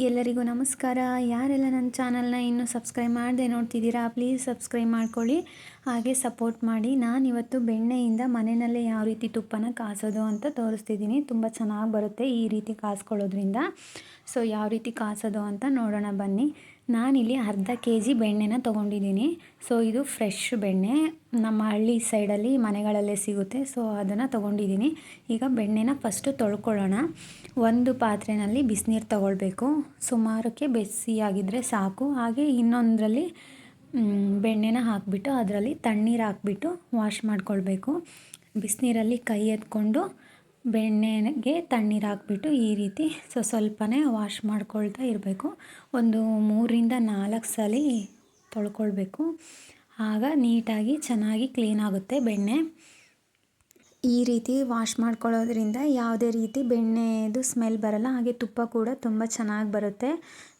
ಎಲ್ಲರಿಗೂ ನಮಸ್ಕಾರ. ಯಾರೆಲ್ಲ ನನ್ನ ಚಾನಲ್ನ ಇನ್ನೂ ಸಬ್ಸ್ಕ್ರೈಬ್ ಮಾಡದೆ ನೋಡ್ತಿದ್ದೀರಾ, ಪ್ಲೀಸ್ ಸಬ್ಸ್ಕ್ರೈಬ್ ಮಾಡ್ಕೊಳ್ಳಿ, ಹಾಗೆ ಸಪೋರ್ಟ್ ಮಾಡಿ. ನಾನಿವತ್ತು ಬೆಣ್ಣೆಯಿಂದ ಮನೆಯಲ್ಲೇ ಯಾವ ರೀತಿ ತುಪ್ಪನ ಕಾಸೋದು ಅಂತ ತೋರಿಸ್ತಿದ್ದೀನಿ. ತುಂಬ ಚೆನ್ನಾಗಿ ಬರುತ್ತೆ ಈ ರೀತಿ ಕಾಸ್ಕೊಳ್ಳೋದ್ರಿಂದ. ಸೊ ಯಾವ ರೀತಿ ಕಾಸೋದು ಅಂತ ನೋಡೋಣ ಬನ್ನಿ. ನಾನಿಲ್ಲಿ ಅರ್ಧ kg ಬೆಣ್ಣೆನ ತೊಗೊಂಡಿದ್ದೀನಿ. ಸೊ ಇದು ಫ್ರೆಶ್ ಬೆಣ್ಣೆ, ನಮ್ಮ ಹಳ್ಳಿ ಸೈಡಲ್ಲಿ ಮನೆಗಳಲ್ಲೇ ಸಿಗುತ್ತೆ. ಸೊ ಅದನ್ನು ತೊಗೊಂಡಿದ್ದೀನಿ. ಈಗ ಬೆಣ್ಣೆನ ಫಸ್ಟು ತೊಳ್ಕೊಳ್ಳೋಣ. ಒಂದು ಪಾತ್ರೆಯಲ್ಲಿ ಬಿಸಿನೀರು ತಗೊಳ್ಬೇಕು. ಸುಮಾರಕ್ಕೆ ಬಿಸಿಯಾಗಿದ್ದರೆ ಸಾಕು. ಹಾಗೆ ಇನ್ನೊಂದರಲ್ಲಿ ಬೆಣ್ಣೆನ ಹಾಕಿಬಿಟ್ಟು ಅದರಲ್ಲಿ ತಣ್ಣೀರು ಹಾಕ್ಬಿಟ್ಟು ವಾಶ್ ಮಾಡ್ಕೊಳ್ಬೇಕು. ಬಿಸಿನೀರಲ್ಲಿ ಕೈ ಎತ್ಕೊಂಡು ಬೆಣ್ಣೆಗೆ ತಣ್ಣೀರು ಹಾಕ್ಬಿಟ್ಟು ಈ ರೀತಿ ಸ್ವಲ್ಪನೇ ವಾಶ್ ಮಾಡ್ಕೊಳ್ತಾ ಇರಬೇಕು. ಒಂದು 3-4 ಸಲ ತೊಳ್ಕೊಳ್ಬೇಕು. ಆಗ ನೀಟಾಗಿ ಚೆನ್ನಾಗಿ ಕ್ಲೀನ್ ಆಗುತ್ತೆ ಬೆಣ್ಣೆ. ಈ ರೀತಿ ವಾಶ್ ಮಾಡ್ಕೊಳ್ಳೋದ್ರಿಂದ ಯಾವುದೇ ರೀತಿ ಬೆಣ್ಣೆದು ಸ್ಮೆಲ್ ಬರಲ್ಲ. ಹಾಗೆ ತುಪ್ಪ ಕೂಡ ತುಂಬ ಚೆನ್ನಾಗಿ ಬರುತ್ತೆ.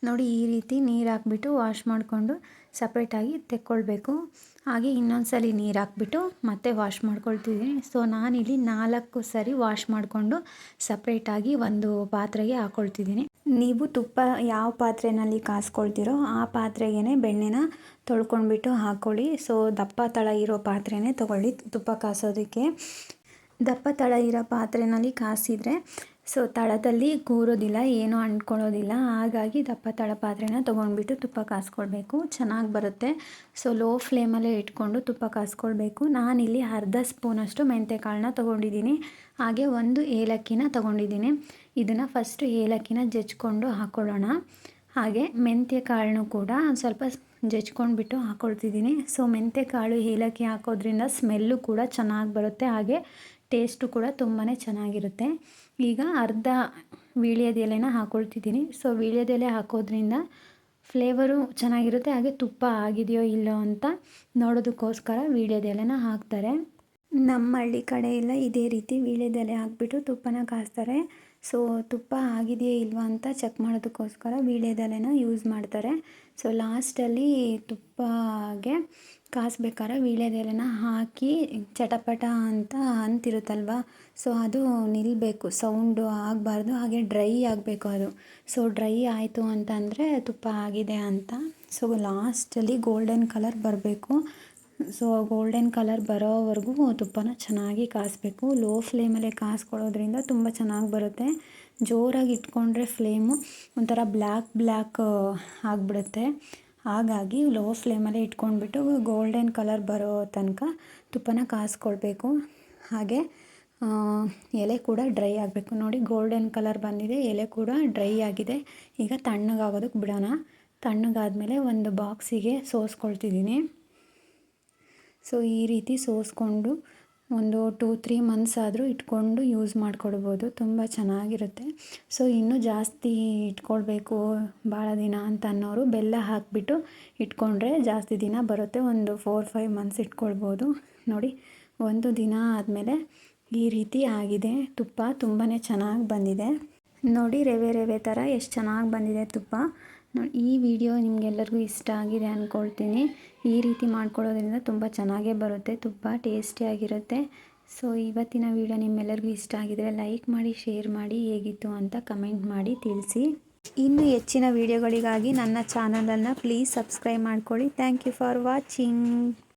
ನೋಡಿ, ಈ ರೀತಿ ನೀರು ಹಾಕ್ಬಿಟ್ಟು ವಾಶ್ ಮಾಡಿಕೊಂಡು ಸಪ್ರೇಟಾಗಿ ತೆಕ್ಕೊಳ್ಬೇಕು. ಹಾಗೆ ಇನ್ನೊಂದು ಸಲ ನೀರು ಹಾಕ್ಬಿಟ್ಟು ಮತ್ತೆ ವಾಶ್ ಮಾಡ್ಕೊಳ್ತಿದ್ದೀನಿ. ಸೊ ನಾನಿಲ್ಲಿ 4 ಸರಿ ವಾಶ್ ಮಾಡಿಕೊಂಡು ಸಪ್ರೇಟಾಗಿ ಒಂದು ಪಾತ್ರೆಗೆ ಹಾಕ್ಕೊಳ್ತಿದ್ದೀನಿ. ನೀವು ತುಪ್ಪ ಯಾವ ಪಾತ್ರೆಯಲ್ಲಿ ಕಾಸ್ಕೊಳ್ತೀರೋ ಆ ಪಾತ್ರೆಗೇ ಬೆಣ್ಣೆನ ತೊಳ್ಕೊಂಡ್ಬಿಟ್ಟು ಹಾಕ್ಕೊಳ್ಳಿ. ಸೊ ದಪ್ಪ ತಳ ಇರೋ ಪಾತ್ರೆನೇ ತೊಗೊಳ್ಳಿ ತುಪ್ಪ ಕಾಸೋದಕ್ಕೆ. ದಪ್ಪ ತಳ ಇರೋ ಪಾತ್ರೆಯಲ್ಲಿ ಕಾಸಿದರೆ ಸೊ ತಳದಲ್ಲಿ ಕೂರೋದಿಲ್ಲ, ಏನೂ ಅಂಟ್ಕೊಳ್ಳೋದಿಲ್ಲ. ಹಾಗಾಗಿ ದಪ್ಪ ತಳ ಪಾತ್ರೆನ ತೊಗೊಂಡ್ಬಿಟ್ಟು ತುಪ್ಪ ಕಾಸ್ಕೊಳ್ಬೇಕು, ಚೆನ್ನಾಗಿ ಬರುತ್ತೆ. ಸೊ ಲೋ ಫ್ಲೇಮಲ್ಲೇ ಇಟ್ಕೊಂಡು ತುಪ್ಪ ಕಾಸ್ಕೊಳ್ಬೇಕು. ನಾನಿಲ್ಲಿ ಅರ್ಧ ಸ್ಪೂನಷ್ಟು ಮೆಂತ್ಯಕಾಳನ್ನ ತೊಗೊಂಡಿದ್ದೀನಿ. ಹಾಗೆ 1 ಏಲಕ್ಕಿನ ತೊಗೊಂಡಿದ್ದೀನಿ. ಇದನ್ನು ಫಸ್ಟು ಏಲಕ್ಕಿನ ಜಜ್ಕೊಂಡು ಹಾಕ್ಕೊಳ್ಳೋಣ. ಹಾಗೆ ಮೆಂತ್ಯಕಾಳನ್ನು ಕೂಡ ಸ್ವಲ್ಪ ಜಜ್ಕೊಂಡ್ಬಿಟ್ಟು ಹಾಕ್ಕೊಳ್ತಿದ್ದೀನಿ. ಸೊ ಮೆಂತ್ಯಕಾಳು ಏಲಕ್ಕಿ ಹಾಕೋದ್ರಿಂದ ಸ್ಮೆಲ್ಲು ಕೂಡ ಚೆನ್ನಾಗಿ ಬರುತ್ತೆ. ಹಾಗೆ ಟೇಸ್ಟು ಕೂಡ ತುಂಬಾ ಚೆನ್ನಾಗಿರುತ್ತೆ. ಈಗ ಅರ್ಧ ವೀಳ್ಯದ ಎಲೆನ ಹಾಕ್ಕೊಳ್ತಿದ್ದೀನಿ. ಸೊ ವೀಳ್ಯದ ಎಲೆ ಹಾಕೋದ್ರಿಂದ ಫ್ಲೇವರು ಚೆನ್ನಾಗಿರುತ್ತೆ. ಹಾಗೆ ತುಪ್ಪ ಆಗಿದೆಯೋ ಇಲ್ಲೋ ಅಂತ ನೋಡೋದಕ್ಕೋಸ್ಕರ ವೀಳ್ಯದ ಎಲೆನ ಹಾಕ್ತಾರೆ. ನಮ್ಮ ಹಳ್ಳಿ ಕಡೆ ಎಲ್ಲ ಇದೇ ರೀತಿ ವೀಳ್ಯದ ಎಲೆ ಹಾಕ್ಬಿಟ್ಟು ತುಪ್ಪನ ಕಾಸ್ತಾರೆ. ಸೊ ತುಪ್ಪ ಆಗಿದೆಯೋ ಇಲ್ವೋ ಅಂತ ಚೆಕ್ ಮಾಡೋದಕ್ಕೋಸ್ಕರ ವೀಳ್ಯದ ಎಲೆನ ಯೂಸ್ ಮಾಡ್ತಾರೆ. ಸೊ ಲಾಸ್ಟಲ್ಲಿ ತುಪ್ಪಗೆ ಕಾಸ್ಬೇಕಾದ್ರೆ ವೀಳ್ಯದ ಎಲೆನ ಹಾಕಿ ಚಟಪಟ ಅಂತ ಅಂತಿರುತ್ತಲ್ವ, ಸೊ ಅದು ನಿಲ್ಲಬೇಕು, ಸೌಂಡು ಆಗಬಾರ್ದು. ಹಾಗೆ ಡ್ರೈ ಆಗಬೇಕು ಅದು. ಸೊ ಡ್ರೈ ಆಯಿತು ಅಂತಂದರೆ ತುಪ್ಪ ಆಗಿದೆ ಅಂತ. ಸೊ ಲಾಸ್ಟಲ್ಲಿ ಗೋಲ್ಡನ್ ಕಲರ್ ಬರಬೇಕು. ಸೊ ಗೋಲ್ಡನ್ ಕಲರ್ ಬರೋವರೆಗೂ ತುಪ್ಪನ ಚೆನ್ನಾಗಿ ಕಾಸಬೇಕು. ಲೋ ಫ್ಲೇಮಲ್ಲೇ ಕಾಸ್ಕೊಳ್ಳೋದ್ರಿಂದ ತುಂಬ ಚೆನ್ನಾಗಿ ಬರುತ್ತೆ. ಜೋರಾಗಿ ಇಟ್ಕೊಂಡ್ರೆ ಫ್ಲೇಮು ಒಂಥರ ಬ್ಲ್ಯಾಕ್ ಆಗಿಬಿಡುತ್ತೆ. ಹಾಗಾಗಿ ಲೋ ಫ್ಲೇಮಲ್ಲೇ ಇಟ್ಕೊಂಡ್ಬಿಟ್ಟು ಗೋಲ್ಡನ್ ಕಲರ್ ಬರೋ ತನಕ ತುಪ್ಪನ ಕಾಸ್ಕೊಳ್ಬೇಕು. ಹಾಗೆ ಎಲೆ ಕೂಡ ಡ್ರೈ ಆಗಬೇಕು. ನೋಡಿ, ಗೋಲ್ಡನ್ ಕಲರ್ ಬಂದಿದೆ, ಎಲೆ ಕೂಡ ಡ್ರೈ ಆಗಿದೆ. ಈಗ ತಣ್ಣಗಾಗೋದಕ್ಕೆ ಬಿಡೋಣ. ತಣ್ಣಗಾದ್ಮೇಲೆ ಒಂದು ಬಾಕ್ಸಿಗೆ ಸೋಸ್ಕೊಳ್ತಿದ್ದೀನಿ. ಸೊ ಈ ರೀತಿ ಸೋಸ್ಕೊಂಡು ಒಂದು 2-3 ಮಂತ್ಸ್ ಆದರೂ ಇಟ್ಕೊಂಡು ಯೂಸ್ ಮಾಡಿಕೊಡ್ಬೋದು. ತುಂಬ ಚೆನ್ನಾಗಿರುತ್ತೆ. ಸೊ ಇನ್ನೂ ಜಾಸ್ತಿ ಇಟ್ಕೊಳ್ಬೇಕು ಭಾಳ ದಿನ ಅಂತ ಅನ್ನೋರು ಬೆಲ್ಲ ಹಾಕಿಬಿಟ್ಟು ಇಟ್ಕೊಂಡ್ರೆ ಜಾಸ್ತಿ ದಿನ ಬರುತ್ತೆ. ಒಂದು 4-5 ಮಂತ್ಸ್ ಇಟ್ಕೊಳ್ಬೋದು. ನೋಡಿ, ಒಂದು ದಿನ ಆದಮೇಲೆ ಈ ರೀತಿ ಆಗಿದೆ. ತುಪ್ಪ ತುಂಬಾ ಚೆನ್ನಾಗಿ ಬಂದಿದೆ. ನೋಡಿ, ರವೆ ಥರ ಎಷ್ಟು ಚೆನ್ನಾಗಿ ಬಂದಿದೆ ತುಪ್ಪ. ನೋಡಿ, ಈ ವಿಡಿಯೋ ನಿಮಗೆಲ್ಲರಿಗೂ ಇಷ್ಟ ಆಗಿದೆ ಅಂದ್ಕೊಳ್ತೀನಿ. ಈ ರೀತಿ ಮಾಡ್ಕೊಳ್ಳೋದ್ರಿಂದ ತುಂಬ ಚೆನ್ನಾಗೇ ಬರುತ್ತೆ, ತುಪ್ಪ ಟೇಸ್ಟಿಯಾಗಿರುತ್ತೆ. ಸೊ ಇವತ್ತಿನ ವಿಡಿಯೋ ನಿಮ್ಮೆಲ್ಲರಿಗೂ ಇಷ್ಟ ಆಗಿದರೆ ಲೈಕ್ ಮಾಡಿ, ಶೇರ್ ಮಾಡಿ, ಹೇಗಿತ್ತು ಅಂತ ಕಮೆಂಟ್ ಮಾಡಿ ತಿಳಿಸಿ. ಇನ್ನು ಹೆಚ್ಚಿನ ವಿಡಿಯೋಗಳಿಗಾಗಿ ನನ್ನ ಚಾನಲನ್ನು ಪ್ಲೀಸ್ ಸಬ್ಸ್ಕ್ರೈಬ್ ಮಾಡ್ಕೊಳ್ಳಿ. Thank you for watching.